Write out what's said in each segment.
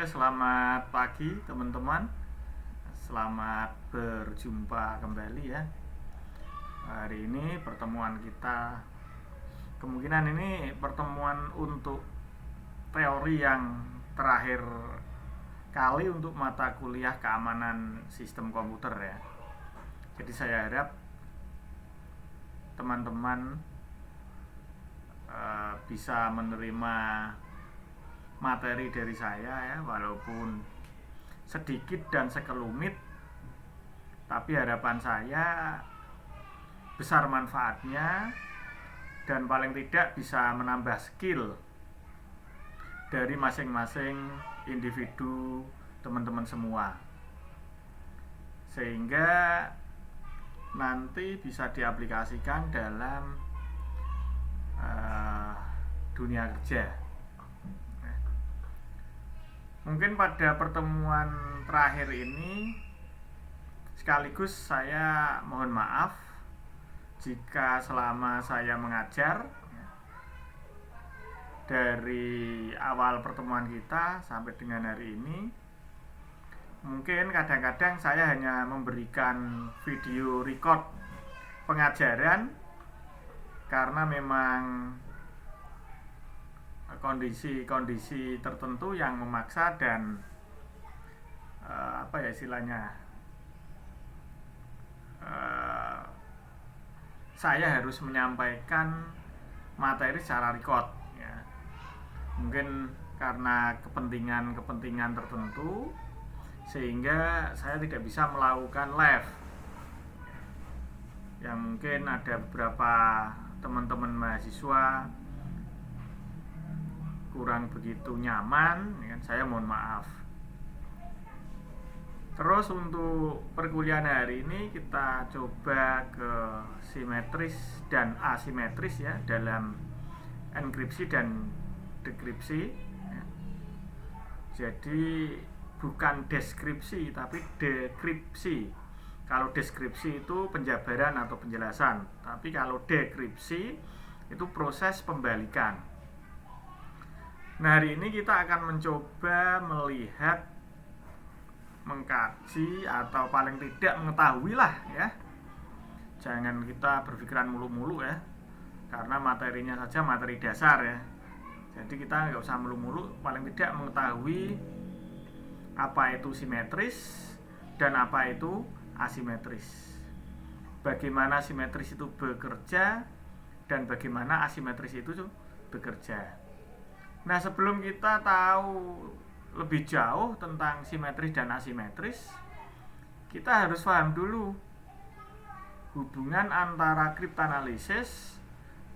Selamat pagi teman-teman. Selamat berjumpa kembali ya. Hari ini pertemuan kita kemungkinan ini pertemuan untuk teori yang terakhir kali untuk mata kuliah keamanan sistem komputer ya. Jadi saya harap teman-teman bisa menerima materi dari saya ya, walaupun sedikit dan sekelumit, tapi harapan saya besar manfaatnya dan paling tidak bisa menambah skill dari masing-masing individu teman-teman semua, sehingga nanti bisa diaplikasikan dalam dunia kerja. Mungkin pada pertemuan terakhir ini sekaligus saya mohon maaf jika selama saya mengajar dari awal pertemuan kita sampai dengan hari ini, mungkin kadang-kadang saya hanya memberikan video record pengajaran karena memang kondisi-kondisi tertentu yang memaksa dan saya harus menyampaikan materi secara record ya. Mungkin karena kepentingan tertentu sehingga saya tidak bisa melakukan live yang mungkin ada beberapa teman-teman mahasiswa kurang begitu nyaman ya, saya mohon maaf. Terus untuk perkuliahan hari ini kita coba ke simetris dan asimetris ya dalam enkripsi dan dekripsi ya. Jadi bukan deskripsi tapi dekripsi. Kalau deskripsi itu penjabaran atau penjelasan, tapi kalau dekripsi itu proses pembalikan. Nah, hari ini kita akan mencoba melihat, mengkaji atau paling tidak mengetahui lah ya. Jangan kita berpikiran mulu-mulu ya, karena materinya saja materi dasar ya. Jadi kita nggak usah mulu-mulu, paling tidak mengetahui apa itu simetris dan apa itu asimetris. Bagaimana simetris itu bekerja dan bagaimana asimetris itu bekerja. Nah, sebelum kita tahu lebih jauh tentang simetris dan asimetris, kita harus paham dulu hubungan antara kriptanalisis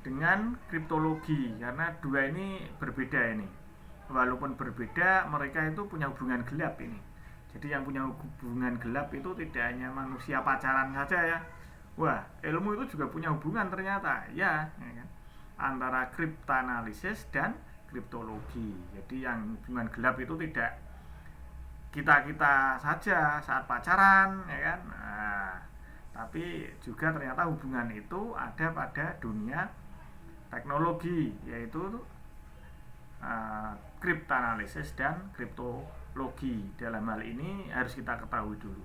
dengan kriptologi, karena dua ini berbeda ini. Walaupun berbeda, mereka itu punya hubungan gelap ini. Jadi yang punya hubungan gelap itu tidak hanya manusia pacaran saja ya. Wah, ilmu itu juga punya hubungan ternyata ya kan? Antara kriptanalisis dan kriptologi. Jadi yang hubungan gelap itu tidak kita saja saat pacaran ya kan. Nah, tapi juga ternyata hubungan itu ada pada dunia teknologi, yaitu kriptanalisis dan kriptologi. Dalam hal ini harus kita ketahui dulu.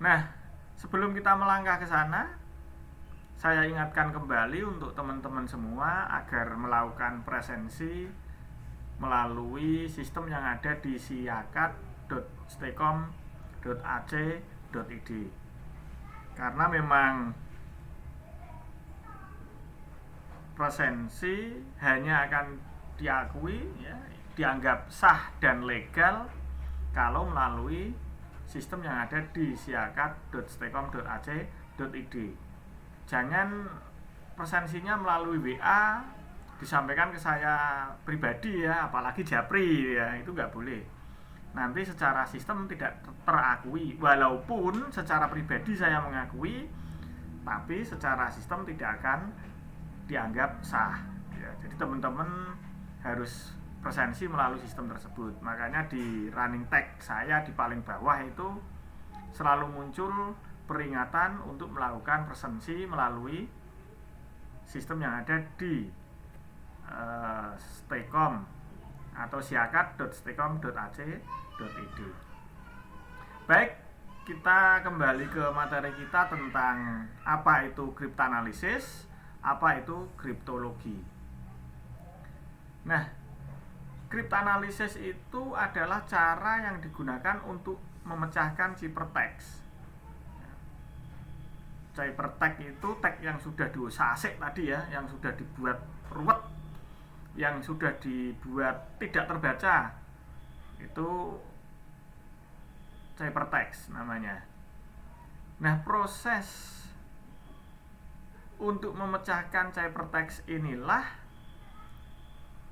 Nah, sebelum kita melangkah ke sana, saya ingatkan kembali untuk teman-teman semua agar melakukan presensi melalui sistem yang ada di siakat.stecom.ac.id, karena memang presensi hanya akan diakui ya, dianggap sah dan legal kalau melalui sistem yang ada di siakat.stecom.ac.id. Jangan presensinya melalui WA disampaikan ke saya pribadi ya, apalagi japri ya, itu nggak boleh. Nanti secara sistem tidak terakui, walaupun secara pribadi saya mengakui, tapi secara sistem tidak akan dianggap sah ya. Jadi teman-teman harus presensi melalui sistem tersebut. Makanya di running tag saya di paling bawah itu selalu muncul peringatan untuk melakukan presensi melalui sistem yang ada di Stecom atau siakat.stekom.ac.id. Baik, kita kembali ke materi kita tentang apa itu kriptanalisis, apa itu kriptologi. Nah, kriptanalisis itu adalah cara yang digunakan untuk memecahkan ciphertext. Ciphertext itu teks yang sudah diusasik tadi ya, yang sudah dibuat ruwet, yang sudah dibuat tidak terbaca, itu ciphertext namanya. Nah, proses untuk memecahkan ciphertext inilah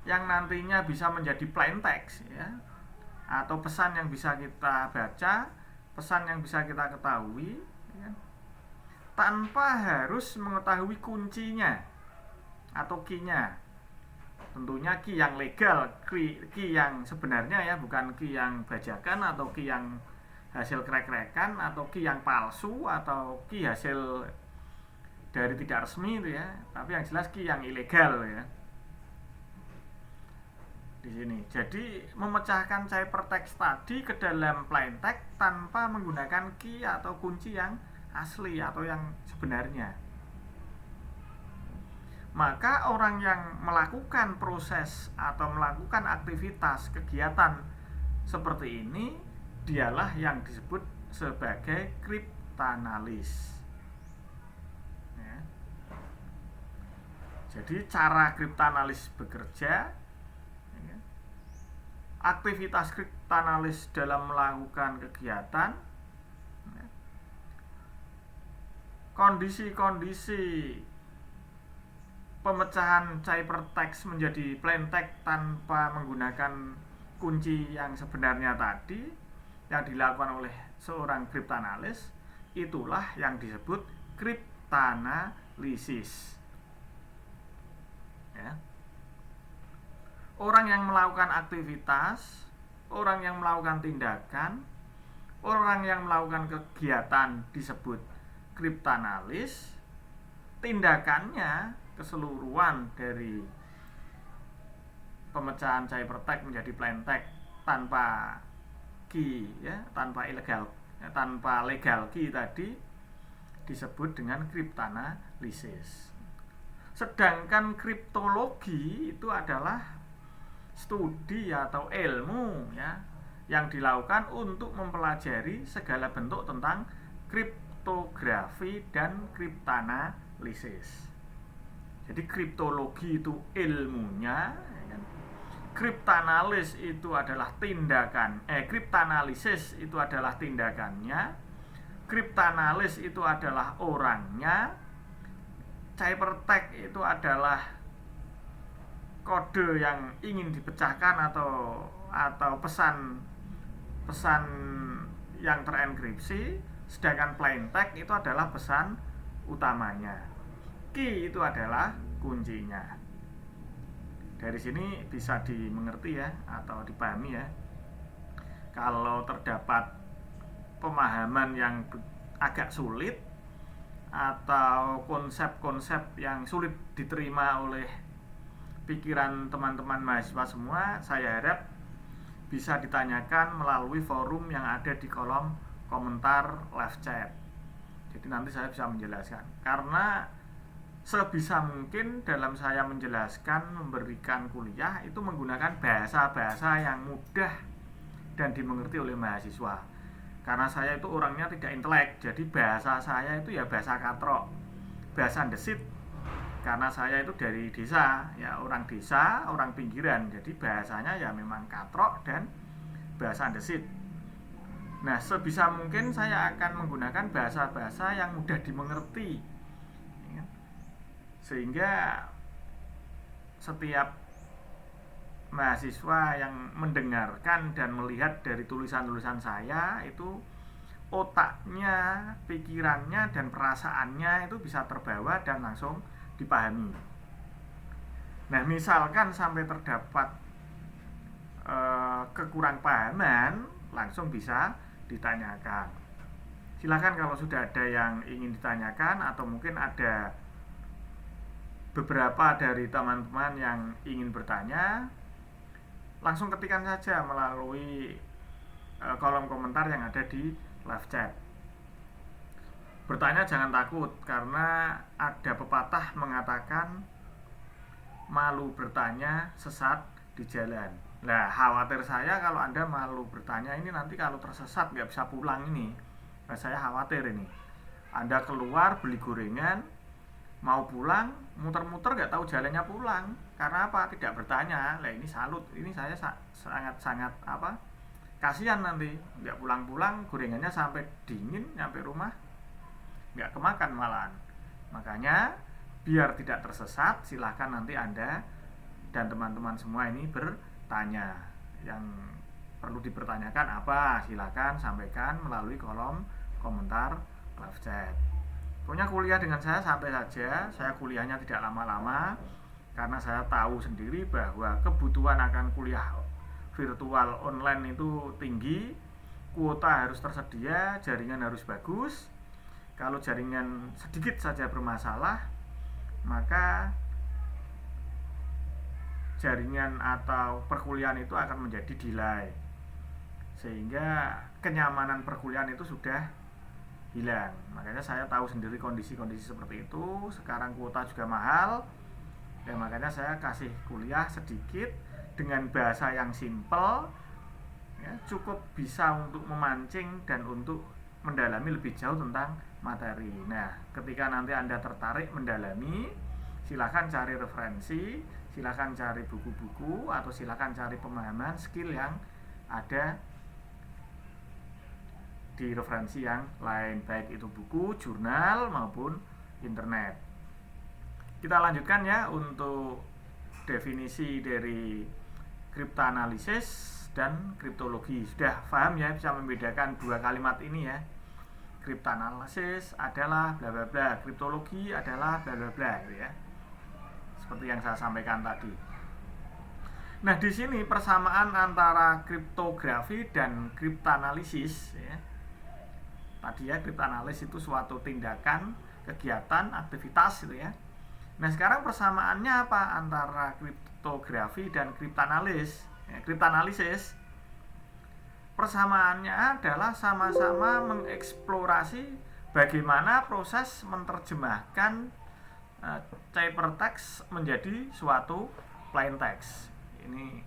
yang nantinya bisa menjadi plain text ya, atau pesan yang bisa kita baca, pesan yang bisa kita ketahui ya, tanpa harus mengetahui kuncinya atau key-nya. Tentunya key yang legal, key yang sebenarnya ya, bukan key yang bajakan atau key yang hasil krek-krekan atau key yang palsu atau key hasil dari tidak resmi itu ya, tapi yang jelas key yang ilegal ya. Di sini. Jadi memecahkan ciphertext tadi ke dalam plain text tanpa menggunakan key atau kunci yang asli atau yang sebenarnya. Maka orang yang melakukan proses atau melakukan aktivitas kegiatan seperti ini, dialah yang disebut sebagai kriptanalis ya. Jadi cara kriptanalis bekerja ya, aktivitas kriptanalis dalam melakukan kegiatan ya, kondisi-kondisi pemecahan ciphertext menjadi plain text tanpa menggunakan kunci yang sebenarnya tadi yang dilakukan oleh seorang kriptanalis, itulah yang disebut kriptanalisis ya. Orang yang melakukan aktivitas, orang yang melakukan tindakan, orang yang melakukan kegiatan disebut kriptanalis. Tindakannya, keseluruhan dari pemecahan ciphertext menjadi plain text tanpa key ya, tanpa ilegal ya, tanpa legal key tadi disebut dengan kriptanalisis. Sedangkan kriptologi itu adalah studi atau ilmu ya, yang dilakukan untuk mempelajari segala bentuk tentang kriptografi dan kriptanalisis. Jadi kriptologi itu ilmunya ya kan? Kriptanalis itu adalah tindakan, kriptanalisis itu adalah tindakannya, kriptanalis itu adalah orangnya, ciphertext itu adalah kode yang ingin dipecahkan atau pesan yang terenkripsi, sedangkan plain text itu adalah pesan utamanya. Key itu adalah kuncinya. Dari sini bisa dimengerti ya, atau dipahami ya, kalau terdapat pemahaman yang agak sulit atau konsep-konsep yang sulit diterima oleh pikiran teman-teman mahasiswa semua, saya harap bisa ditanyakan melalui forum yang ada di kolom komentar live chat. Jadi nanti saya bisa menjelaskan, karena sebisa mungkin dalam saya menjelaskan, memberikan kuliah itu menggunakan bahasa-bahasa yang mudah dan dimengerti oleh mahasiswa. Karena saya itu orangnya tidak intelek, jadi bahasa saya itu ya bahasa katrok, bahasa desit. Karena saya itu dari desa, ya orang desa, orang pinggiran, jadi bahasanya ya memang katrok dan bahasa desit. Nah, sebisa mungkin saya akan menggunakan bahasa-bahasa yang mudah dimengerti, sehingga setiap mahasiswa yang mendengarkan dan melihat dari tulisan-tulisan saya itu otaknya, pikirannya, dan perasaannya itu bisa terbawa dan langsung dipahami. Nah, misalkan sampai terdapat kekurangpahaman, langsung bisa ditanyakan. Silakan kalau sudah ada yang ingin ditanyakan, atau mungkin ada beberapa dari teman-teman yang ingin bertanya, langsung ketikkan saja melalui kolom komentar yang ada di live chat. Bertanya jangan takut, karena ada pepatah mengatakan malu bertanya sesat di jalan. Nah, khawatir saya kalau Anda malu bertanya ini nanti kalau tersesat nggak bisa pulang ini. Nah, saya khawatir ini. Anda keluar beli gorengan, mau pulang, muter-muter nggak tahu jalannya pulang. Karena apa? Tidak bertanya. Nah, ini salut. Ini saya sangat kasihan nanti. Nggak pulang-pulang, gorengannya sampai dingin, nyampe rumah nggak kemakan malahan. Makanya biar tidak tersesat, silahkan nanti Anda dan teman-teman semua ini bertanya. Yang perlu dipertanyakan apa, silahkan sampaikan melalui kolom komentar live chat. Pokoknya kuliah dengan saya santai saja. Saya kuliahnya tidak lama-lama, karena saya tahu sendiri bahwa kebutuhan akan kuliah virtual online itu tinggi. Kuota harus tersedia, jaringan harus bagus. Kalau jaringan sedikit saja bermasalah, maka jaringan atau perkuliahan itu akan menjadi delay, sehingga kenyamanan perkuliahan itu sudah hilang. Makanya saya tahu sendiri kondisi-kondisi seperti itu. Sekarang kuota juga mahal, dan makanya saya kasih kuliah sedikit dengan bahasa yang simple, ya, cukup bisa untuk memancing dan untuk mendalami lebih jauh tentang materi. Nah, ketika nanti Anda tertarik mendalami, silakan cari referensi, silakan cari buku-buku, atau silakan cari pemahaman skill yang ada di referensi yang lain, baik itu buku, jurnal maupun internet. Kita lanjutkan ya untuk definisi dari kriptoanalisis dan kriptologi. Sudah paham ya, bisa membedakan dua kalimat ini ya. Kriptoanalisis adalah bla bla bla, kriptologi adalah bla bla bla gitu ya. Seperti yang saya sampaikan tadi. Nah, di sini persamaan antara kriptografi dan kriptoanalisis ya. Tadi ya, kriptoanalisis itu suatu tindakan, kegiatan, aktivitas gitu ya. Nah, sekarang persamaannya apa antara kriptografi dan kriptoanalisis? Ya, kriptoanalisis persamaannya adalah sama-sama mengeksplorasi bagaimana proses menerjemahkan ciphertext menjadi suatu plain text. Ini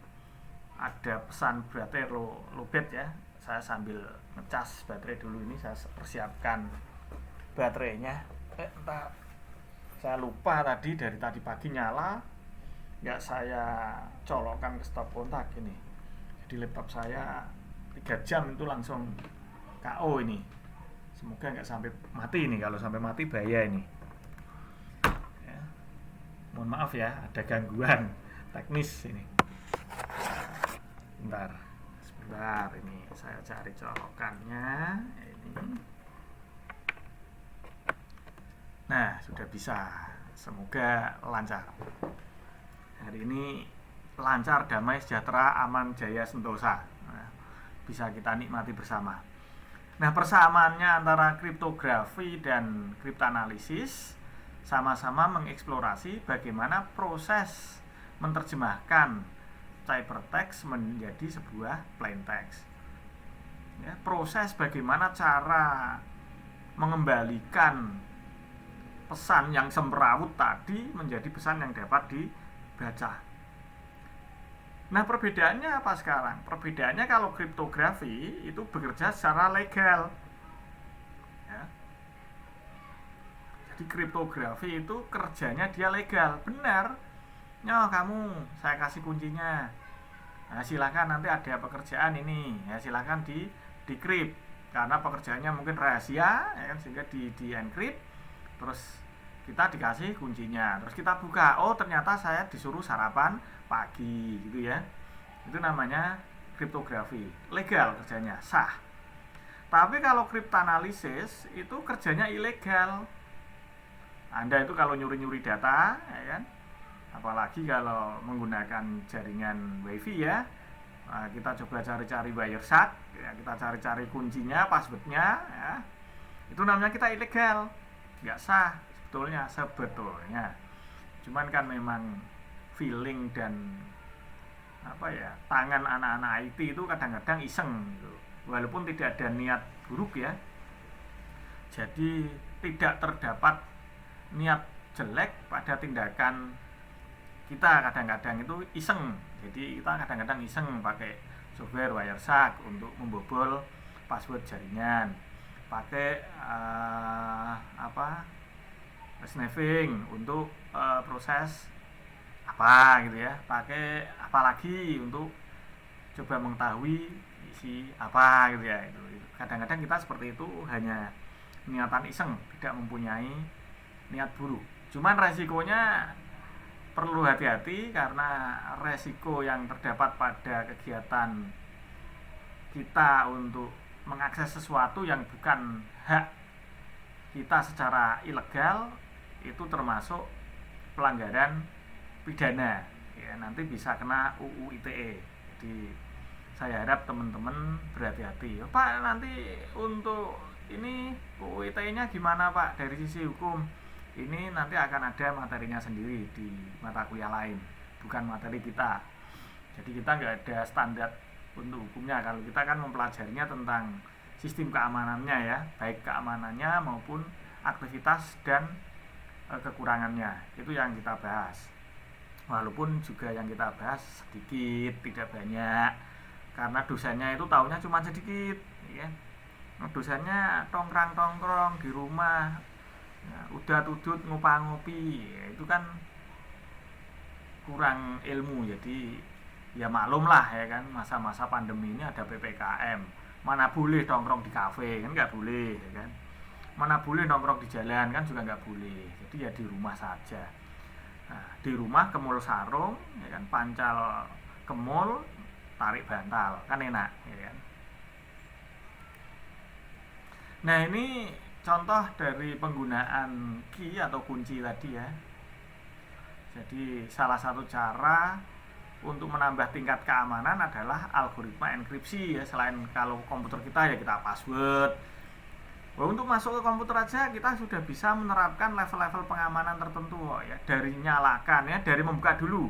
ada pesan baterai lowbat ya. Saya sambil ngecas baterai dulu, ini saya persiapkan baterainya. Entah, saya lupa tadi, dari tadi pagi nyala, nggak saya colokkan ke stop kontak ini. Jadi laptop saya 3 jam itu langsung KO ini. Semoga nggak sampai mati ini. Kalau sampai mati bahaya ini ya. Mohon maaf ya, ada gangguan teknis ini. Sebentar, ini saya cari colokannya ini. Nah, sudah bisa. Semoga lancar. Hari ini lancar, damai, sejahtera, aman, jaya, sentosa. Nah, bisa kita nikmati bersama. Nah, persamaannya antara kriptografi dan kriptoanalisis sama-sama mengeksplorasi bagaimana proses menerjemahkan ciphertext menjadi sebuah plain text. Ya, proses bagaimana cara mengembalikan pesan yang semrawut tadi menjadi pesan yang dapat dibaca. Nah, perbedaannya apa sekarang? Perbedaannya kalau kriptografi itu bekerja secara legal ya. Jadi kriptografi itu kerjanya dia legal, benar. Nyoh, kamu, saya kasih kuncinya. Nah, silakan nanti ada pekerjaan ini, ya silakan di decrypt, karena pekerjaannya mungkin rahasia, ya kan, sehingga di encrypt. Terus kita dikasih kuncinya, terus kita buka, oh ternyata saya disuruh sarapan pagi gitu ya. Itu namanya kriptografi, legal kerjanya, sah. Tapi kalau kriptoanalisis itu kerjanya ilegal. Anda itu kalau nyuri-nyuri data, ya kan, apalagi kalau menggunakan jaringan wifi ya, nah, kita coba cari-cari Wireshark ya, kita cari-cari kuncinya, passwordnya ya, itu namanya kita ilegal, nggak sah sebetulnya. Cuman kan memang feeling dan tangan anak-anak IT itu kadang-kadang iseng gitu. Walaupun tidak ada niat buruk ya. Jadi tidak terdapat niat jelek pada tindakan kita, kadang-kadang itu iseng. Jadi kita kadang-kadang iseng pakai software Wireshark untuk membobol password jaringan, pakai sniffing untuk proses apa gitu ya, pakai apalagi untuk coba mengetahui isi apa gitu ya. Itu kadang-kadang kita seperti itu hanya niatan iseng, tidak mempunyai niat buruk. Cuman resikonya perlu hati-hati, karena resiko yang terdapat pada kegiatan kita untuk mengakses sesuatu yang bukan hak kita secara ilegal itu termasuk pelanggaran pidana ya, nanti bisa kena UU ITE. Jadi saya harap teman-teman berhati-hati. Pak, nanti untuk ini UU ITE-nya gimana Pak dari sisi hukum? Ini nanti akan ada materinya sendiri di mata kuliah lain, bukan materi kita. Jadi kita nggak ada standar untuk hukumnya. Kalau kita kan mempelajarinya tentang sistem keamanannya ya, baik keamanannya maupun aktivitas dan kekurangannya. Itu yang kita bahas. Walaupun juga yang kita bahas sedikit, tidak banyak, karena dosennya itu taunya cuma sedikit ya. Dosennya tongkrong-tongkrong di rumah, ya, udah tudut ngopi ya, itu kan kurang ilmu. Jadi ya maklum lah ya kan, masa-masa pandemi ini ada PPKM, mana boleh nongkrong di kafe, kan nggak boleh ya kan, mana boleh nongkrong di jalan, kan juga nggak boleh. Jadi ya di rumah saja. Nah, di rumah ke mall sarung ya kan, pancal ke mall, tarik bantal, kan enak ya kan. Nah, ini contoh dari penggunaan key atau kunci tadi ya. Jadi salah satu cara untuk menambah tingkat keamanan adalah algoritma enkripsi ya. Selain kalau komputer kita ya kita password. Untuk masuk ke komputer aja kita sudah bisa menerapkan level-level pengamanan tertentu ya. Dari nyalakan ya, dari membuka dulu.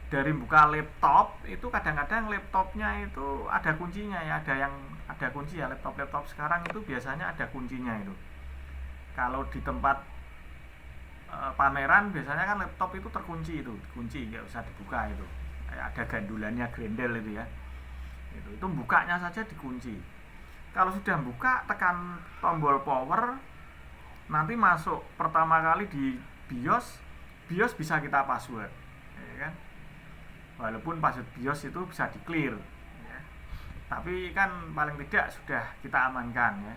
Dari buka laptop itu kadang-kadang laptopnya itu ada kuncinya ya, ada kunci ya. Laptop sekarang itu biasanya ada kuncinya itu. Kalau di tempat pameran biasanya kan laptop itu terkunci, itu dikunci, nggak usah dibuka itu. Ada gandulannya, grendel itu ya. Itu bukanya saja dikunci. Kalau sudah buka, tekan tombol power, nanti masuk pertama kali di BIOS bisa kita password ya kan. Walaupun password BIOS itu bisa di clear ya. Tapi kan paling tidak sudah kita amankan ya.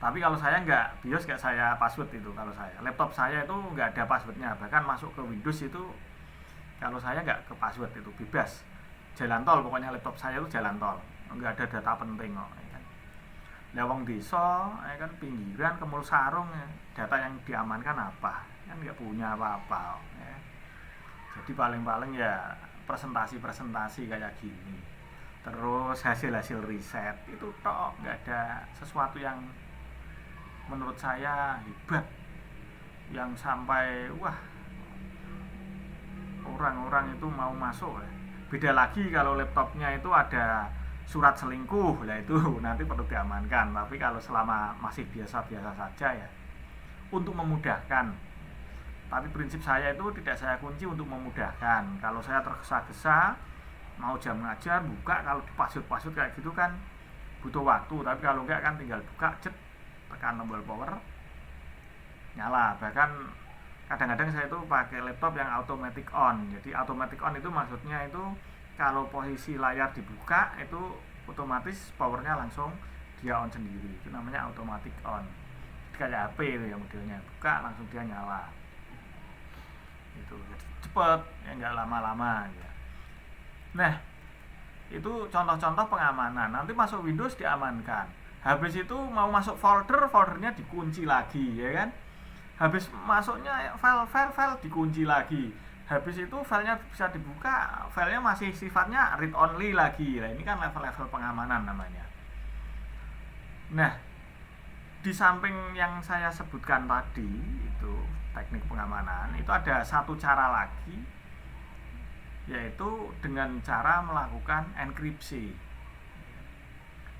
Tapi kalau saya nggak, BIOS nggak saya password itu. Kalau saya, laptop saya itu nggak ada passwordnya. Bahkan masuk ke Windows itu, kalau saya nggak ke password itu, bebas. Jalan tol, pokoknya laptop saya itu jalan tol. Nggak ada data penting kok ya kan. Lawang desa ya kan, pinggiran, ke mall sarung ya. Data yang diamankan apa? Kan nggak punya apa-apa ya. Jadi paling-paling ya presentasi kayak gini. Terus hasil-hasil riset itu tok, nggak ada sesuatu yang menurut saya hebat yang sampai wah orang-orang itu mau masuk ya. Beda lagi kalau laptopnya itu ada surat selingkuh, lah itu nanti perlu diamankan. Tapi kalau selama masih biasa-biasa saja ya, untuk memudahkan. Tapi prinsip saya itu tidak saya kunci untuk memudahkan. Kalau saya tergesa-gesa mau jam ngajar buka, kalau di password kayak gitu kan butuh waktu. Tapi kalau enggak kan tinggal buka, tekan tombol power, nyala. Bahkan kadang-kadang saya itu pakai laptop yang automatic on. Jadi automatic on itu maksudnya itu kalau posisi layar dibuka itu otomatis powernya langsung dia on sendiri. Itu namanya automatic on. Kayak HP itu ya modelnya, buka langsung dia nyala. Itu cepet ya, nggak lama-lama ya. Nah, itu contoh-contoh pengamanan. Nanti masuk Windows diamankan. Habis itu mau masuk foldernya dikunci lagi ya kan. Habis masuknya file dikunci lagi. Habis itu filenya bisa dibuka, filenya masih sifatnya read only lagi. Nah, ini kan level-level pengamanan namanya. Nah, di samping yang saya sebutkan tadi itu teknik pengamanan, itu ada satu cara lagi yaitu dengan cara melakukan enkripsi.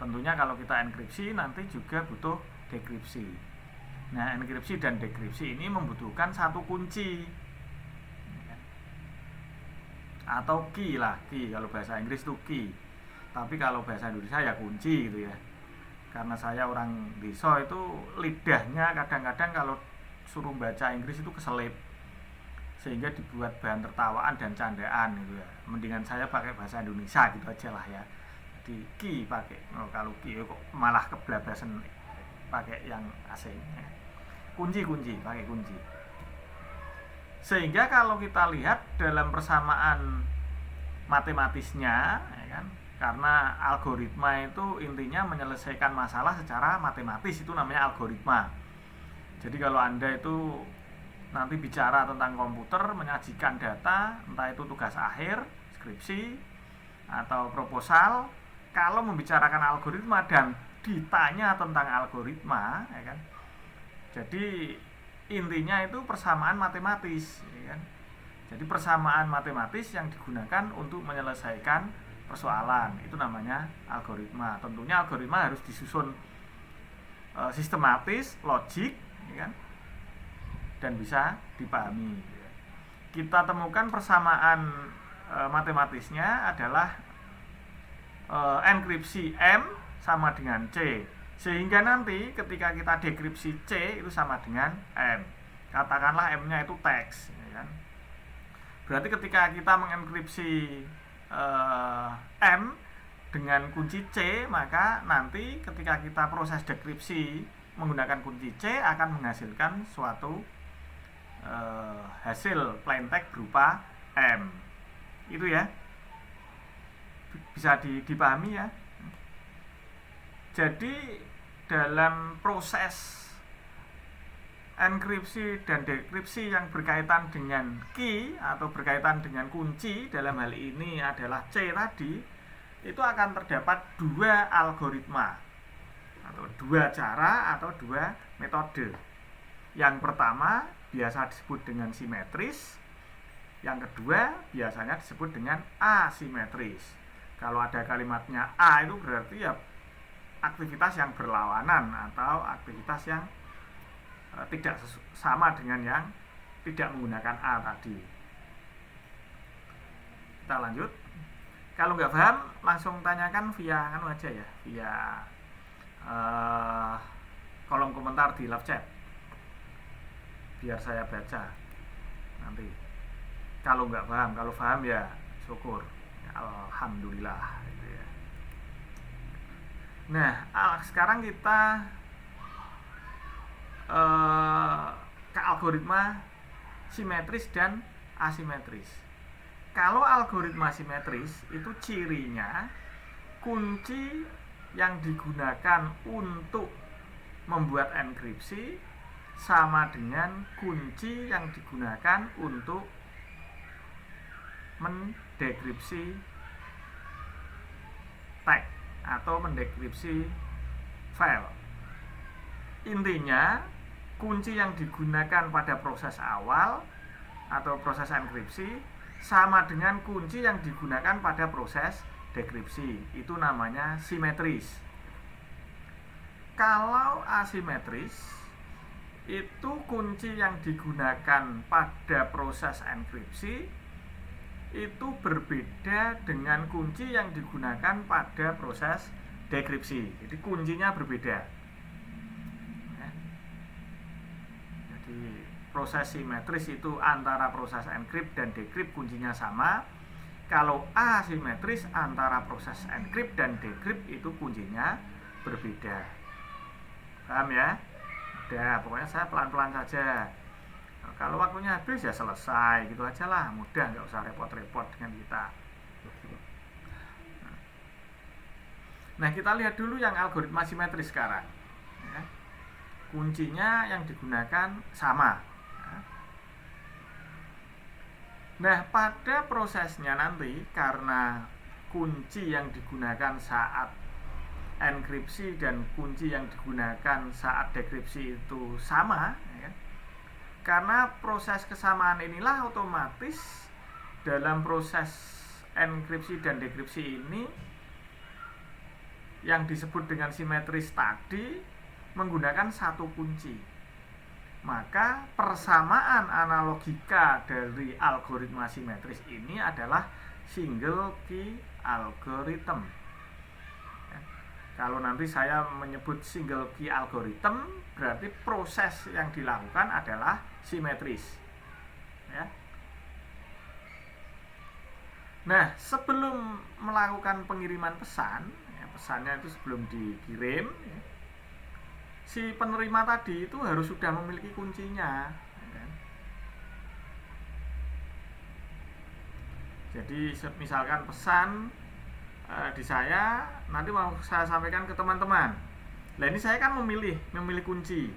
Tentunya kalau kita enkripsi nanti juga butuh dekripsi. Nah, enkripsi dan dekripsi ini membutuhkan satu kunci atau key lah, key kalau bahasa Inggris itu key. Tapi kalau bahasa Indonesia ya kunci gitu ya. Karena saya orang desa itu lidahnya kadang-kadang kalau suruh baca Inggris itu keselip, sehingga dibuat bahan tertawaan dan candaan gitu ya. Mendingan saya pakai bahasa Indonesia gitu aja lah ya. Jadi ki pakai, kalau ki kok malah keblabasan pakai yang asing ya. Kunci pakai kunci. Sehingga kalau kita lihat dalam persamaan matematisnya ya kan, karena algoritma itu intinya menyelesaikan masalah secara matematis, itu namanya algoritma. Jadi kalau Anda itu nanti bicara tentang komputer, menyajikan data, entah itu tugas akhir, skripsi, atau proposal, kalau membicarakan algoritma dan ditanya tentang algoritma, ya kan, jadi intinya itu persamaan matematis, ya kan. Jadi persamaan matematis yang digunakan untuk menyelesaikan persoalan, itu namanya algoritma. Tentunya algoritma harus disusun sistematis, logik, ya kan, dan bisa dipahami. Kita temukan persamaan matematisnya adalah enkripsi M sama dengan C, sehingga nanti ketika kita dekripsi C itu sama dengan M. Katakanlah M-nya itu teks, ya kan. Berarti ketika kita mengenkripsi M dengan kunci C, maka nanti ketika kita proses dekripsi menggunakan kunci C akan menghasilkan suatu hasil plaintext berupa M. Itu ya, bisa dipahami ya. Jadi dalam proses enkripsi dan dekripsi yang berkaitan dengan key atau berkaitan dengan kunci, dalam hal ini adalah C tadi, itu akan terdapat dua algoritma atau dua cara atau dua metode. Yang pertama biasa disebut dengan simetris, yang kedua biasanya disebut dengan asimetris. Kalau ada kalimatnya A itu berarti ya aktivitas yang berlawanan atau aktivitas yang tidak sama dengan yang tidak menggunakan A tadi. Kita lanjut. Kalau nggak paham langsung tanyakan via aja ya, via kolom komentar di live chat, biar saya baca nanti. Kalau nggak paham, kalau paham ya syukur, ya, alhamdulillah gitu ya. Nah, sekarang kita ke algoritma simetris dan asimetris. Kalau algoritma simetris itu cirinya kunci yang digunakan untuk membuat enkripsi sama dengan kunci yang digunakan untuk mendekripsi teks atau mendekripsi file. Intinya kunci yang digunakan pada proses awal atau proses enkripsi sama dengan kunci yang digunakan pada proses dekripsi. Itu namanya simetris. Kalau asimetris, itu kunci yang digunakan pada proses enkripsi itu berbeda dengan kunci yang digunakan pada proses dekripsi. Jadi kuncinya berbeda. Proses simetris itu antara proses encrypt dan decrypt kuncinya sama. Kalau asimetris antara proses encrypt dan decrypt itu kuncinya berbeda. Paham ya? Udah, pokoknya saya pelan-pelan saja. Nah, kalau waktunya habis ya selesai, gitu aja lah, mudah, nggak usah repot-repot dengan kita. Nah, kita lihat dulu yang algoritma simetris sekarang ya. Kuncinya yang digunakan sama. Nah, pada prosesnya nanti karena kunci yang digunakan saat enkripsi dan kunci yang digunakan saat dekripsi itu sama ya, karena proses kesamaan inilah otomatis dalam proses enkripsi dan dekripsi ini yang disebut dengan simetris tadi menggunakan satu kunci. Maka persamaan analogika dari algoritma simetris ini adalah single key algorithm. Kalau nanti saya menyebut single key algorithm, berarti proses yang dilakukan adalah simetris. Ya. Nah, sebelum melakukan pengiriman pesan, ya, pesannya itu sebelum dikirim, ya, si penerima tadi itu harus sudah memiliki kuncinya. Ya. Jadi misalkan pesan di saya, nanti mau saya sampaikan ke teman-teman. Nah, ini saya kan memilih kunci.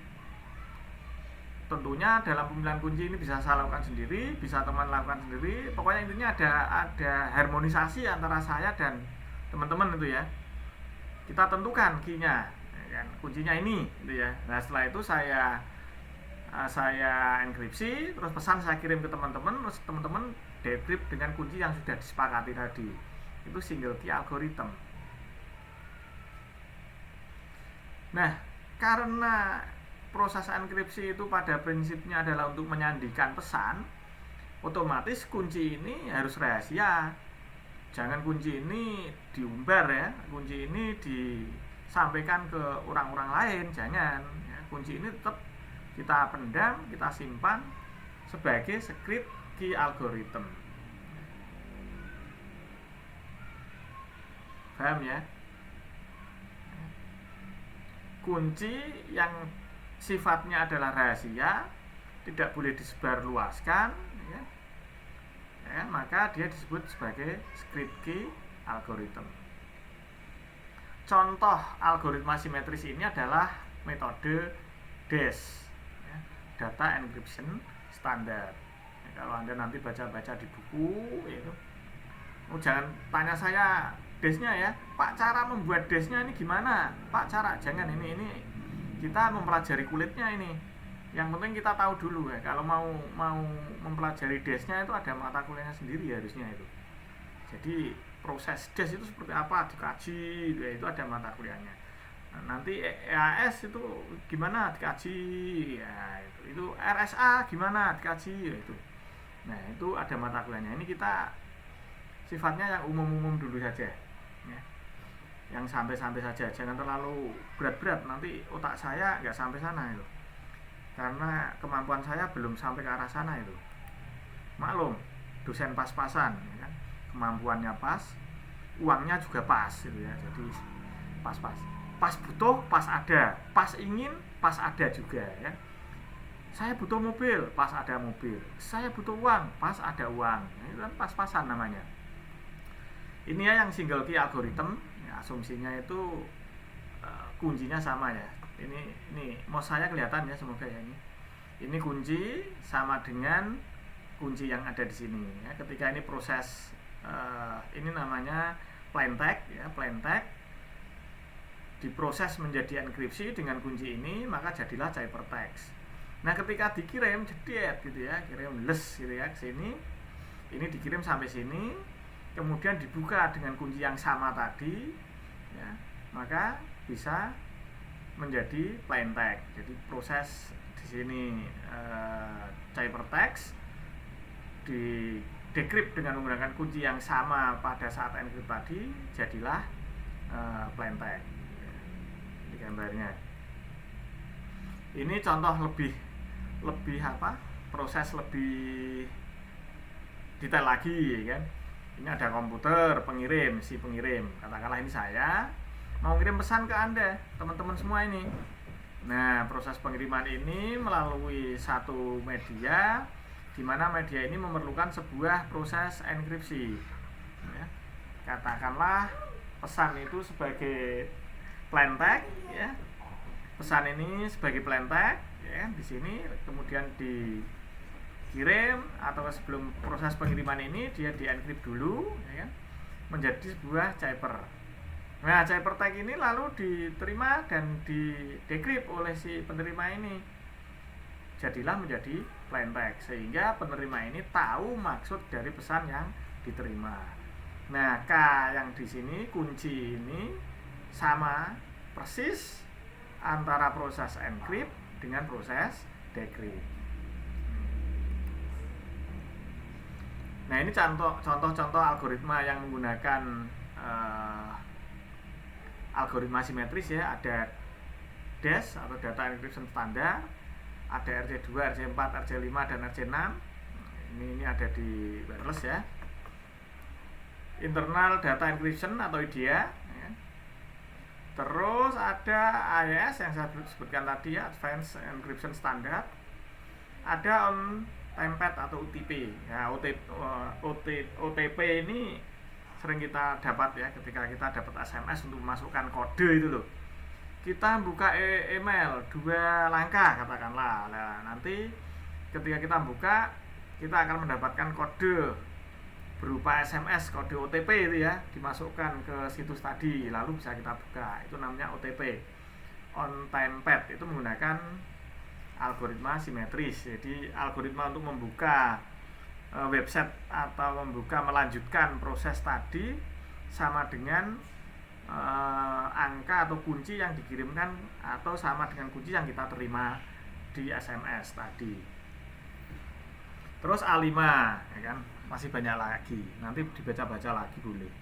Tentunya dalam pemilihan kunci ini bisa saya lakukan sendiri, bisa teman lakukan sendiri. Pokoknya intinya ada harmonisasi antara saya dan teman-teman itu ya. Kita tentukan key-nya, ya kan? Kuncinya ini, gitu ya. Nah, setelah itu saya enkripsi, terus pesan saya kirim ke teman-teman, terus teman-teman decrypt dengan kunci yang sudah disepakati tadi. Itu single key algorithm. Nah, karena proses enkripsi itu pada prinsipnya adalah untuk menyandikan pesan, otomatis kunci ini harus rahasia. Jangan kunci ini diumbar ya, kunci ini disampaikan ke orang-orang lain, jangan. Ya, kunci ini tetap kita pendam, kita simpan sebagai secret key algorithm. Paham ya? Kunci yang sifatnya adalah rahasia, tidak boleh disebarluaskan, ya. Ya, maka dia disebut sebagai secret key algorithm. Contoh algoritma simetris ini adalah metode DES, ya, Data Encryption Standard. Ya, kalau Anda nanti baca-baca di buku, itu jangan tanya saya DES-nya ya, Pak, cara membuat DES-nya ini gimana? Pak, cara jangan ini kita mempelajari kulitnya ini. Yang penting kita tahu dulu ya. Kalau mau mempelajari DES-nya itu ada mata kuliahnya sendiri harusnya itu. Jadi proses DES itu seperti apa dikaji, ya, itu ada mata kuliahnya. Nah, nanti EAS itu gimana dikaji, ya itu RSA gimana dikaji, ya itu. Nah, itu ada mata kuliahnya. Ini kita sifatnya yang umum-umum dulu saja. Ya. Yang santai-santai saja, jangan terlalu berat-berat, nanti otak saya nggak sampai sana itu, karena kemampuan saya belum sampai ke arah sana itu. Maklum, dosen pas-pasan, ya kan? Kemampuannya pas, uangnya juga pas, gitu ya. Jadi pas butuh, pas ada, pas ingin, pas ada juga, ya. Saya butuh mobil, pas ada mobil. Saya butuh uang, pas ada uang. Nah, itu kan pas-pasan namanya. Ini ya yang single key algorithm. Asumsinya itu kuncinya sama ya. Ini mouse saya kelihatan ya, semoga ya ini. Ini kunci sama dengan kunci yang ada di sini ya. Ketika ini proses ini namanya plain text ya, plain text diproses menjadi enkripsi dengan kunci ini, maka jadilah ciphertext. Nah, ketika dikirim jedet gitu ya, kirim les gitu ya ke sini. Ini dikirim sampai sini, kemudian dibuka dengan kunci yang sama tadi ya, maka bisa menjadi plain text. Jadi proses di sini ciphertext di decrypt dengan menggunakan kunci yang sama pada saat encrypt tadi, jadilah plain text. Ini gambarnya. Ini contoh lebih apa? Proses lebih detail lagi kan. Ini ada komputer pengirim, si pengirim. Katakanlah ini saya mau kirim pesan ke Anda, teman-teman semua ini. Nah, proses pengiriman ini melalui satu media, di mana media ini memerlukan sebuah proses enkripsi. Ya. Katakanlah pesan itu sebagai plain text, ya. Pesan ini sebagai plain text, ya, di sini kemudian dikirim atau sebelum proses pengiriman ini dia di-encrypt dulu, ya kan, menjadi sebuah cipher. Nah, ciphertext ini lalu diterima dan di-decrypt oleh si penerima ini. jadilah menjadi plain text, sehingga penerima ini tahu maksud dari pesan yang diterima. Nah, K yang di sini kunci ini sama persis antara proses encrypt dengan proses decrypt. Nah, ini contoh-contoh algoritma yang menggunakan algoritma simetris ya. Ada DES atau data encryption standar, ada RC2, RC4, RC5 dan RC6. Ini ada di wireless ya. Internal data encryption atau IDEA ya. Terus ada AES yang saya sebutkan tadi ya, Advanced Encryption Standard. Ada on template atau OTP ya. OTP ini sering kita dapat ya ketika kita dapat SMS untuk memasukkan kode itu loh. Kita buka email 2 langkah katakanlah. Nah, nanti ketika kita buka, kita akan mendapatkan kode berupa SMS, kode OTP itu ya, dimasukkan ke situs tadi, lalu bisa kita buka. Itu namanya OTP, on time pad. Itu menggunakan algoritma simetris. Jadi algoritma untuk membuka website atau melanjutkan proses tadi sama dengan angka atau kunci yang dikirimkan, atau sama dengan kunci yang kita terima di SMS tadi. Terus A5 ya kan, masih banyak lagi, nanti dibaca-baca lagi boleh.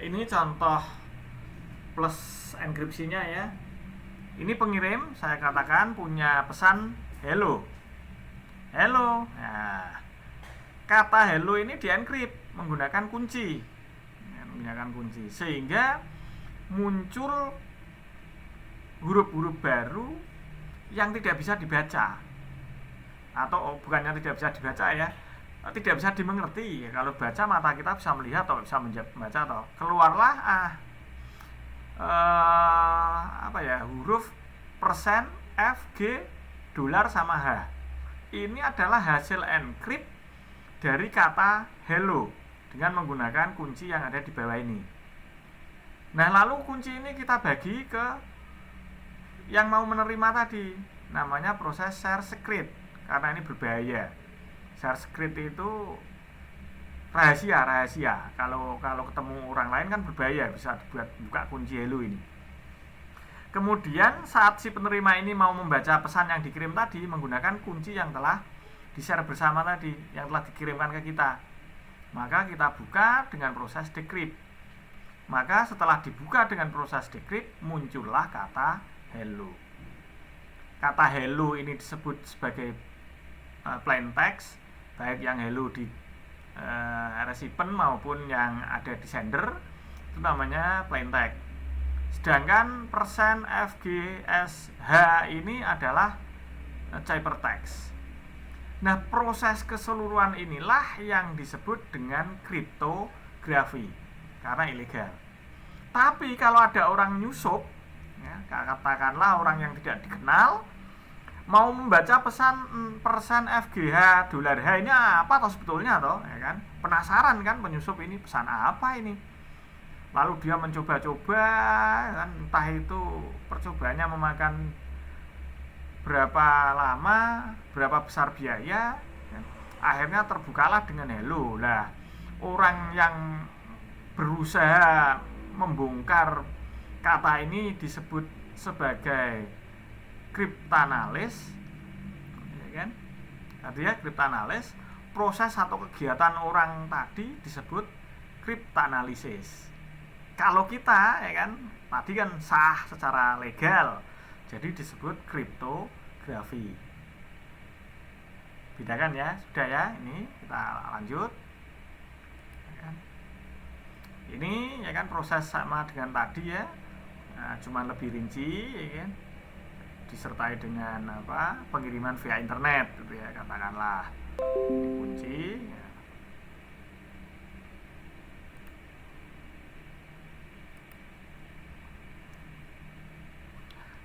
Ini contoh plus enkripsinya ya. Ini pengirim, saya katakan punya pesan hello. Hello. Nah, kata hello ini dienkrip menggunakan kunci. Sehingga muncul huruf-huruf baru yang tidak bisa dibaca. Atau bukannya tidak bisa dibaca ya, tidak bisa dimengerti. Kalau baca mata kita bisa melihat atau bisa membaca, atau keluarlah huruf persen, F, G, dolar sama H. Ini adalah hasil encrypt dari kata hello dengan menggunakan kunci yang ada di bawah ini. Nah, lalu kunci ini kita bagi ke yang mau menerima tadi, namanya proses share secret, karena ini berbahaya. Share secret itu rahasia. Kalau ketemu orang lain kan berbahaya, bisa dibuat buka kunci hello ini. Kemudian saat si penerima ini mau membaca pesan yang dikirim tadi menggunakan kunci yang telah di-share bersama tadi, yang telah dikirimkan ke kita, maka kita buka dengan proses decrypt. Maka setelah dibuka dengan proses decrypt, muncullah kata hello. Kata hello ini disebut sebagai plain text, baik yang hello di recipient maupun yang ada di sender, itu namanya plain text. Sedangkan persen, F, G, S, H ini adalah ciphertext. Nah, proses keseluruhan inilah yang disebut dengan kriptografi, karena ilegal. Tapi kalau ada orang nyusup, ya, katakanlah orang yang tidak dikenal, mau membaca pesan persen, F, G, H, dolar H ini apa toh sebetulnya toh, ya kan? Penasaran kan penyusup ini pesan apa ini? Lalu dia mencoba-coba, kan, entah itu percobaannya memakan berapa lama, berapa besar biaya, kan. Akhirnya terbukalah dengan hello. Lah, orang yang berusaha membongkar kata ini disebut sebagai cryptanalysis, ya kan? Artinya cryptanalysis, proses atau kegiatan orang tadi disebut cryptanalysis. Kalau kita ya kan tadi kan sah secara legal, jadi disebut kriptografi. Bedakan ya, sudah ya. Ini kita lanjut. Ya kan? Ini ya kan proses sama dengan tadi ya, nah, cuma lebih rinci, ya kan? Disertai dengan pengiriman via internet, gitu ya, katakanlah kunci. Ya.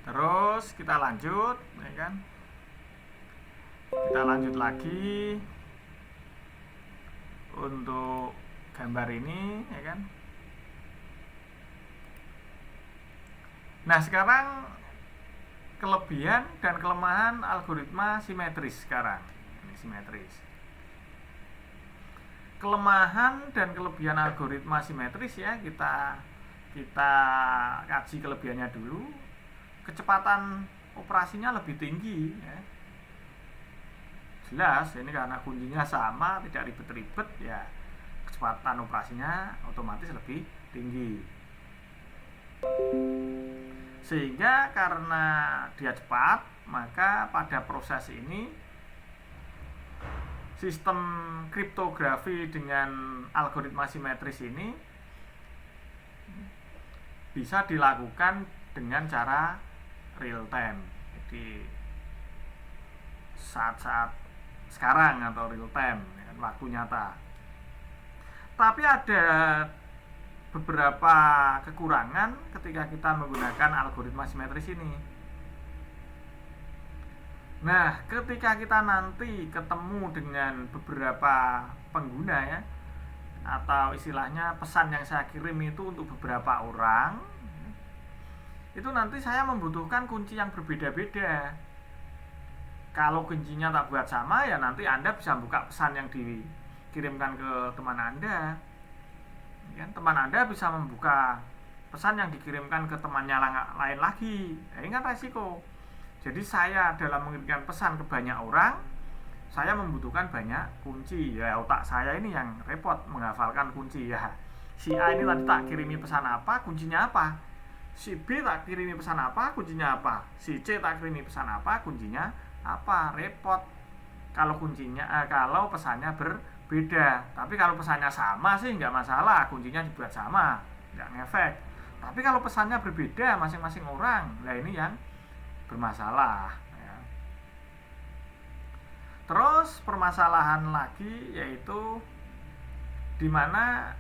Terus kita lanjut, ya kan? Kita lanjut lagi untuk gambar ini, ya kan? Nah, sekarang kelebihan dan kelemahan algoritma simetris sekarang. Ini simetris. Kelemahan dan kelebihan algoritma simetris ya, kita kaji kelebihannya dulu. Kecepatan operasinya lebih tinggi ya. Jelas ini karena kuncinya sama, tidak ribet-ribet ya, kecepatan operasinya otomatis lebih tinggi. Sehingga karena dia cepat, maka pada proses ini sistem kriptografi dengan algoritma simetris ini bisa dilakukan dengan cara real time. Jadi saat-saat sekarang atau real time, waktu nyata. Tapi ada beberapa kekurangan ketika kita menggunakan algoritma simetris ini. Nah, ketika kita nanti ketemu dengan beberapa pengguna ya, atau istilahnya pesan yang saya kirim itu untuk beberapa orang, itu nanti saya membutuhkan kunci yang berbeda-beda. Kalau kuncinya tak buat sama ya nanti Anda bisa buka pesan yang dikirimkan ke teman Anda ya, teman Anda bisa membuka pesan yang dikirimkan ke temannya lain lagi. Ini kan resiko. Jadi saya dalam mengirimkan pesan ke banyak orang, saya membutuhkan banyak kunci ya. Otak saya ini yang repot menghafalkan kunci ya. Si A ini tadi tak kirimi pesan apa, kuncinya apa. Si B tak kirimi pesan apa, kuncinya apa. Si C tak kirimi pesan apa, kuncinya apa. Repot kalau kalau pesannya berbeda. Tapi kalau pesannya sama sih nggak masalah, kuncinya dibuat sama, nggak ngefek. Tapi kalau pesannya berbeda masing-masing orang, nah ini yang bermasalah ya. Terus permasalahan lagi yaitu dimana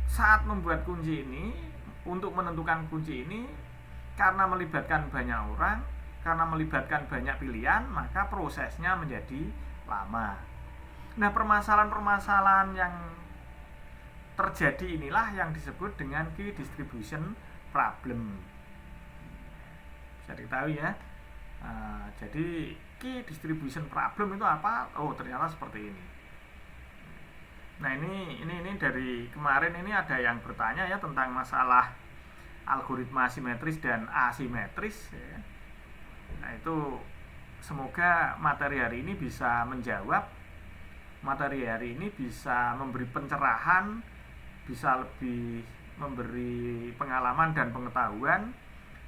saat membuat kunci ini, untuk menentukan kunci ini, karena melibatkan banyak orang, karena melibatkan banyak pilihan, maka prosesnya menjadi lama. Nah, permasalahan-permasalahan yang terjadi inilah yang disebut dengan key distribution problem. Bisa diketahui ya. Jadi key distribution problem itu apa? Oh, ternyata seperti ini. Nah, ini dari kemarin ini ada yang bertanya ya tentang masalah algoritma simetris dan asimetris ya. Nah, itu semoga materi hari ini bisa menjawab. Materi hari ini bisa memberi pencerahan, bisa lebih memberi pengalaman dan pengetahuan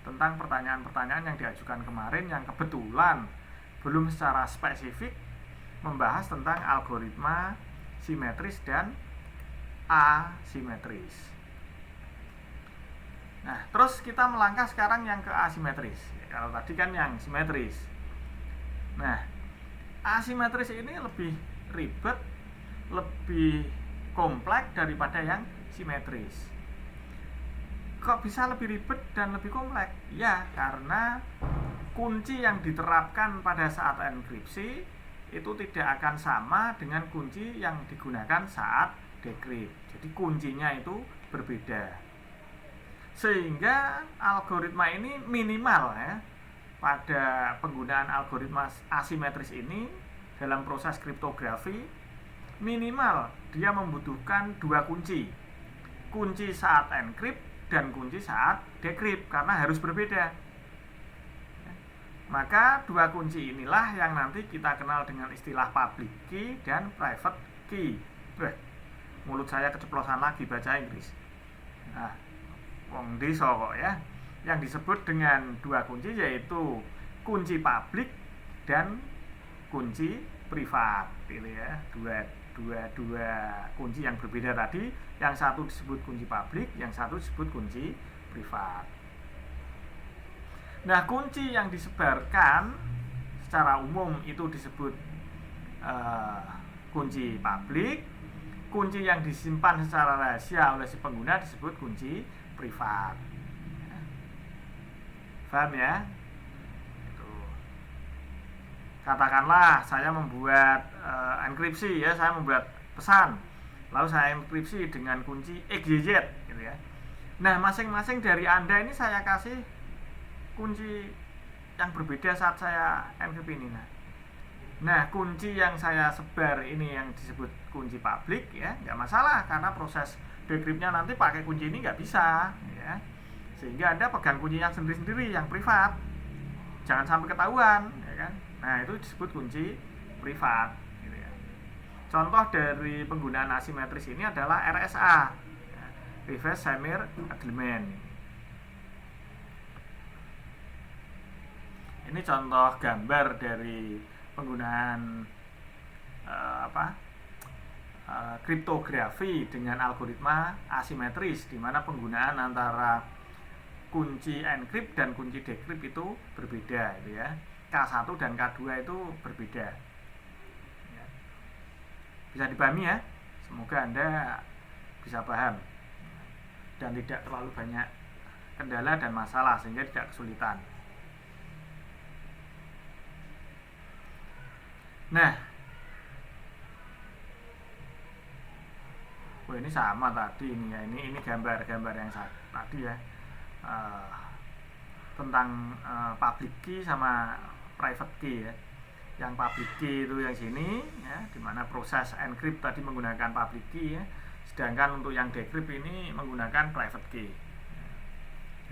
tentang pertanyaan-pertanyaan yang diajukan kemarin yang kebetulan belum secara spesifik membahas tentang algoritma simetris dan asimetris. Nah, terus kita melangkah sekarang yang ke asimetris. Kalau tadi kan yang simetris. Nah, asimetris ini lebih ribet, lebih kompleks daripada yang simetris. Kok bisa lebih ribet dan lebih kompleks? Ya, karena kunci yang diterapkan pada saat enkripsi itu tidak akan sama dengan kunci yang digunakan saat dekrypt. Jadi kuncinya itu berbeda. Sehingga algoritma ini minimal ya, pada penggunaan algoritma asimetris ini dalam proses kriptografi, minimal dia membutuhkan dua kunci. Kunci saat encrypt dan kunci saat decrypt, karena harus berbeda. Maka dua kunci inilah yang nanti kita kenal dengan istilah public key dan private key. Mulut saya keceplosan lagi baca Inggris. Nah, wong desa kok ya. Yang disebut dengan dua kunci yaitu kunci public dan kunci privat. Pilih ya, dua kunci yang berbeda tadi. Yang satu disebut kunci public, yang satu disebut kunci privat. Nah, kunci yang disebarkan secara umum itu disebut kunci publik. Kunci yang disimpan secara rahasia oleh si pengguna disebut kunci privat. Paham ya? Itu. Katakanlah saya membuat enkripsi ya, saya membuat pesan. Lalu saya enkripsi dengan kunci XYZ gitu ya. Nah, masing-masing dari Anda ini saya kasih kunci yang berbeda saat saya encrypt ini. Nah, kunci yang saya sebar ini yang disebut kunci publik ya, nggak masalah karena proses decryptnya nanti pakai kunci ini nggak bisa ya. Sehingga Anda pegang kunci yang sendiri-sendiri yang privat. Jangan sampai ketahuan ya kan. Nah, itu disebut kunci privat gitu ya. Contoh dari penggunaan asimetris ini adalah RSA ya, Reverse Samir Agreement. Ini contoh gambar dari penggunaan kriptografi dengan algoritma asimetris, di mana penggunaan antara kunci encrypt dan kunci decrypt itu berbeda gitu ya. K1 dan K2 itu berbeda ya. Bisa dipahami ya, semoga Anda bisa paham dan tidak terlalu banyak kendala dan masalah sehingga tidak kesulitan. Nah, ini sama tadi ini ya, ini gambar-gambar yang tadi ya, tentang public key sama private key ya. Yang public key itu yang sini ya, dimana proses encrypt tadi menggunakan public key ya, sedangkan untuk yang decrypt ini menggunakan private key ya.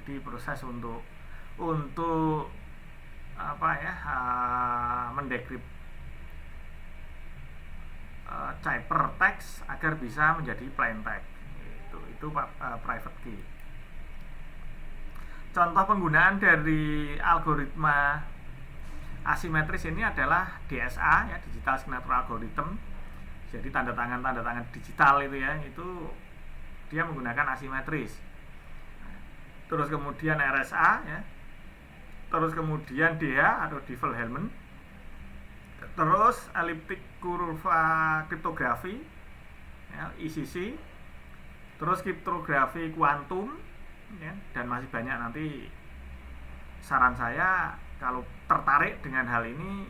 Jadi proses untuk mendecrypt ciphertext agar bisa menjadi plain text. Itu private key. Contoh penggunaan dari algoritma asimetris ini adalah DSA ya, Digital Signature Algorithm. Jadi tanda tangan digital itu ya, itu dia menggunakan asimetris. Terus kemudian RSA ya. Terus kemudian DH atau Diffie-Hellman. Terus elliptic kurva kriptografi ya, ECC. Terus kriptografi kuantum ya, dan masih banyak. Nanti saran saya kalau tertarik dengan hal ini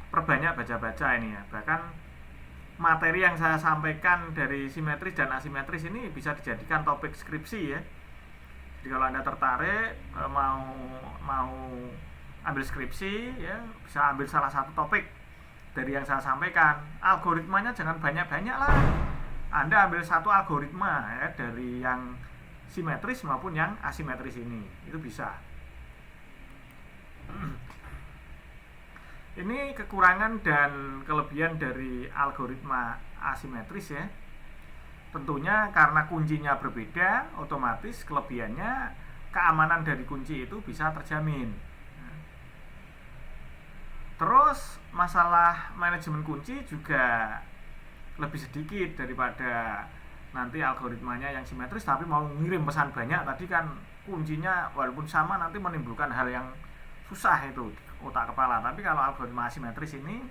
perbanyak baca-baca ini ya. Bahkan materi yang saya sampaikan dari simetris dan asimetris ini bisa dijadikan topik skripsi ya. Jadi kalau Anda tertarik mau ambil skripsi ya, bisa ambil salah satu topik dari yang saya sampaikan. Algoritmanya jangan banyak-banyak lah. Anda ambil satu algoritma ya, dari yang simetris maupun yang asimetris ini, itu bisa. Ini kekurangan dan kelebihan dari algoritma asimetris ya. Tentunya karena kuncinya berbeda, otomatis kelebihannya keamanan dari kunci itu bisa terjamin. Terus masalah manajemen kunci juga lebih sedikit daripada nanti algoritmanya yang simetris tapi mau ngirim pesan banyak. Tadi kan kuncinya walaupun sama nanti menimbulkan hal yang susah itu di otak kepala. Tapi kalau algoritma asimetris ini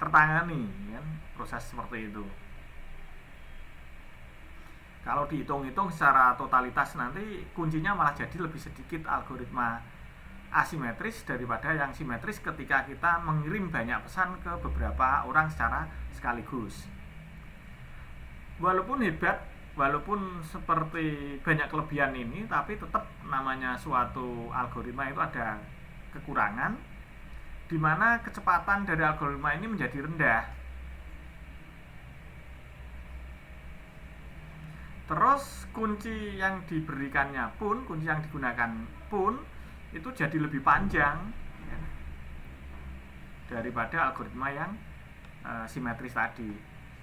tertangani kan, proses seperti itu. Kalau dihitung-hitung secara totalitas nanti kuncinya malah jadi lebih sedikit algoritma asimetris daripada yang simetris ketika kita mengirim banyak pesan ke beberapa orang secara sekaligus. Walaupun hebat, walaupun seperti banyak kelebihan ini, tapi tetap namanya suatu algoritma itu ada kekurangan, di mana kecepatan dari algoritma ini menjadi rendah. Terus kunci yang diberikannya pun, kunci yang digunakan pun itu jadi lebih panjang ya, daripada algoritma yang simetris tadi.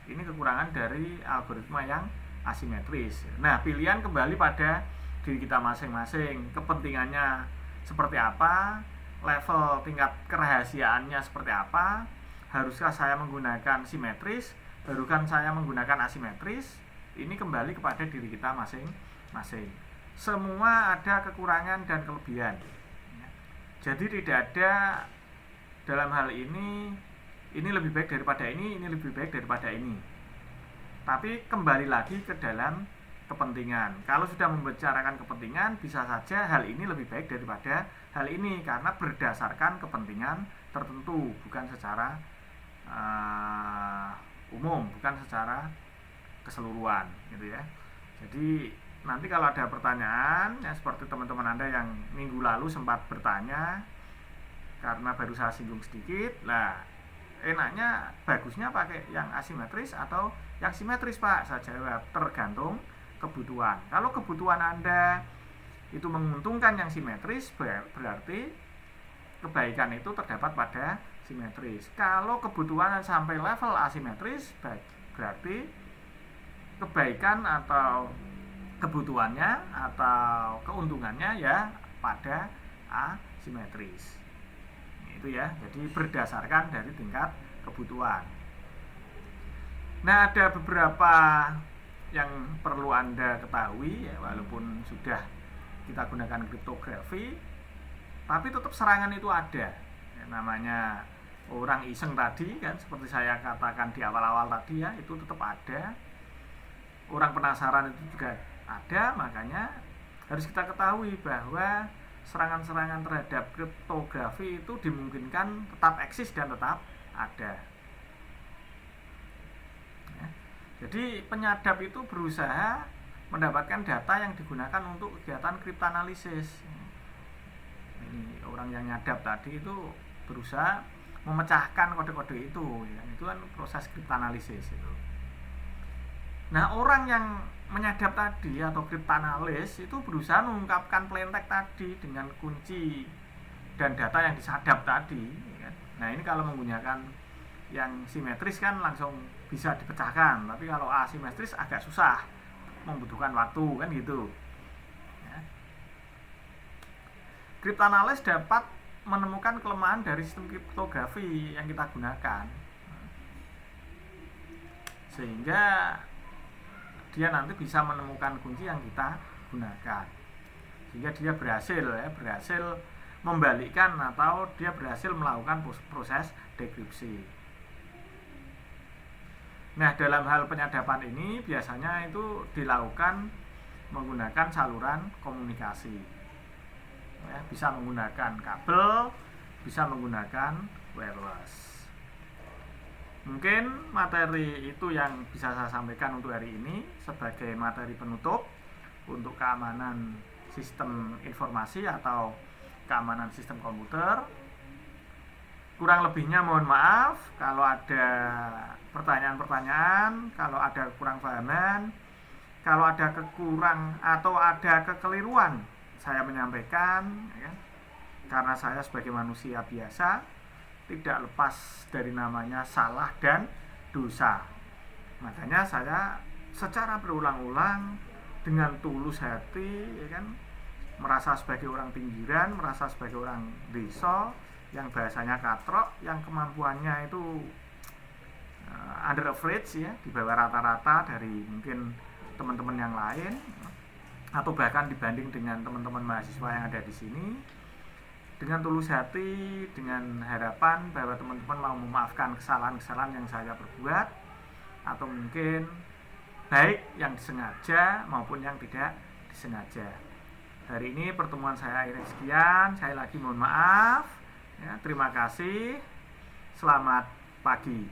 Ini kekurangan dari algoritma yang asimetris. Nah, pilihan kembali pada diri kita masing-masing. Kepentingannya seperti apa, level tingkat kerahasiaannya seperti apa. Haruskah saya menggunakan simetris, haruskah saya menggunakan asimetris? Ini kembali kepada diri kita masing-masing. Semua ada kekurangan dan kelebihan. Jadi tidak ada dalam hal ini lebih baik daripada ini lebih baik daripada ini. Tapi kembali lagi ke dalam kepentingan. Kalau sudah membicarakan kepentingan, bisa saja hal ini lebih baik daripada hal ini karena berdasarkan kepentingan tertentu, bukan secara umum, bukan secara keseluruhan gitu ya. Jadi nanti kalau ada pertanyaan ya, seperti teman-teman Anda yang minggu lalu sempat bertanya karena baru saya singgung sedikit. Lah, enaknya bagusnya pakai yang asimetris atau yang simetris, Pak? Saya jawab, tergantung kebutuhan. Kalau kebutuhan Anda itu menguntungkan yang simetris, berarti kebaikan itu terdapat pada simetris. Kalau kebutuhan sampai level asimetris, berarti kebaikan atau kebutuhannya atau keuntungannya ya pada asimetris. Itu ya, jadi berdasarkan dari tingkat kebutuhan. Nah, ada beberapa yang perlu Anda ketahui ya, walaupun sudah kita gunakan kriptografi, tapi tetap serangan itu ada ya, namanya orang iseng tadi kan, seperti saya katakan di awal-awal tadi ya, itu tetap ada. Orang penasaran itu juga ada, makanya harus kita ketahui bahwa serangan-serangan terhadap kriptografi itu dimungkinkan tetap eksis dan tetap ada ya. Jadi penyadap itu berusaha mendapatkan data yang digunakan untuk kegiatan kriptanalisis. Ini orang yang nyadap tadi itu berusaha memecahkan kode-kode itu ya. Itu kan proses kriptanalisis itu. Nah, orang yang menyadap tadi atau kriptanalis itu berusaha mengungkapkan plaintext tadi dengan kunci dan data yang disadap tadi ya. Nah, ini kalau menggunakan yang simetris kan langsung bisa dipecahkan, tapi kalau asimetris agak susah, membutuhkan waktu kan gitu ya. Kriptanalis dapat menemukan kelemahan dari sistem kriptografi yang kita gunakan, sehingga dia nanti bisa menemukan kunci yang kita gunakan, sehingga dia berhasil membalikkan atau dia berhasil melakukan proses dekripsi. Nah, dalam hal penyadapan ini biasanya itu dilakukan menggunakan saluran komunikasi ya, bisa menggunakan kabel, bisa menggunakan wireless. Mungkin materi itu yang bisa saya sampaikan untuk hari ini sebagai materi penutup untuk keamanan sistem informasi atau keamanan sistem komputer. Kurang lebihnya mohon maaf kalau ada pertanyaan-pertanyaan, kalau ada kurang pahaman, kalau ada kekurang atau ada kekeliruan saya menyampaikan ya, karena saya sebagai manusia biasa tidak lepas dari namanya salah dan dosa. Makanya saya secara berulang-ulang dengan tulus hati ya kan, merasa sebagai orang pinggiran, merasa sebagai orang desa yang bahasanya katrok, yang kemampuannya itu under average ya, di bawah rata-rata dari mungkin teman-teman yang lain atau bahkan dibanding dengan teman-teman mahasiswa yang ada di sini. Dengan tulus hati, dengan harapan bahwa teman-teman mau memaafkan kesalahan-kesalahan yang saya perbuat, atau mungkin baik yang disengaja maupun yang tidak disengaja. Hari ini pertemuan saya akhirnya sekian. Saya lagi mohon maaf ya, terima kasih, selamat pagi.